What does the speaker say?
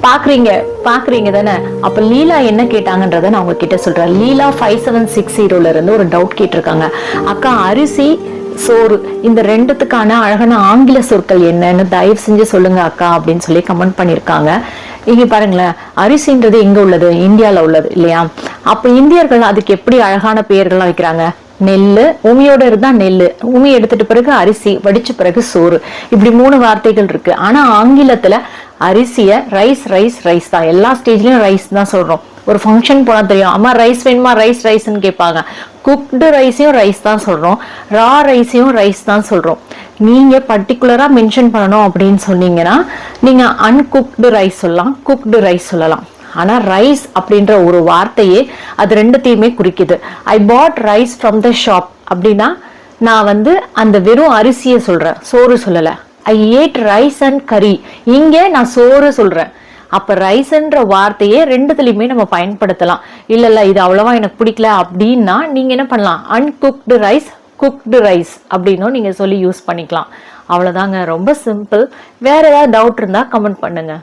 பாக்குறீங்க தானே? அப்ப லீலா என்ன கேட்டாங்கன்றத நான் உங்ககிட்ட சொல்றேன். லீலா 5760 இருந்து ஒரு டவுட் கேட்டிருக்காங்க. அக்கா, அரிசி சோறு இந்த ரெண்டுத்துக்கான அழகான ஆங்கில சொற்கள் என்னன்னு தயவு செஞ்சு சொல்லுங்க அக்கா அப்படின்னு சொல்லி கமெண்ட் பண்ணிருக்காங்க. இங்க பாருங்களேன், அரிசின்றது எங்க உள்ளது? இந்தியால உள்ளது இல்லையா? அப்ப இந்தியர்கள் அதுக்கு எப்படி அழகான பெயர்கள்லாம் வைக்கிறாங்க? நெல்லு, உமியோட இருந்தா நெல்லு, உமி எடுத்துட்டு பிறகு அரிசி, வடிச்ச பிறகு சோறு, இப்படி 3 வார்த்தைகள் இருக்கு. ஆனா ஆங்கிலத்துல அரிசிய ரைஸ் தான், எல்லா ஸ்டேஜ்லயும் ரைஸ் தான் சொல்றோம். ஒரு ஃபங்க்ஷன் போனா தெரியும், அம்மா ரைஸ் வேணுமா, ரைஸ்ன்னு கேட்பாங்க. குக்டு ரைஸையும் ரைஸ் தான் சொல்றோம், ரா ரைஸையும் ரைஸ் தான் சொல்றோம். நீங்க பர்டிகுலரா மென்ஷன் பண்ணணும் அப்படின்னு சொன்னீங்கன்னா நீங்க அன்குக்டு ரைஸ் சொல்லலாம், குக்டு ரைஸ் சொல்லலாம். ஆனா ரைஸ் அப்படின்ற ஒரு வார்த்தையே அது ரெண்டுத்தையுமே குறிக்குது. I bought rice from the shop அப்படின்னா நான் அந்த வெறும் அரிசியை சொல்றேன், சோறு சொல்லல. ஐ ஏட் ரைஸ் அண்ட் கறி, இங்க நான் சோறு சொல்றேன். அப்ப ரைஸ்ன்ற வார்த்தையே ரெண்டுத்துலயுமே நம்ம பயன்படுத்தலாம். இல்ல இது அவ்வளவா எனக்கு பிடிக்கல அப்படின்னா நீங்க என்ன பண்ணலாம், அன்குக்டு ரைஸ், குக்டு ரைஸ் அப்படின்னும் நீங்க சொல்லி யூஸ் பண்ணிக்கலாம். அவ்வளவுதாங்க, ரொம்ப சிம்பிள். வேற ஏதாவது டவுட் இருந்தா கமெண்ட் பண்ணுங்க.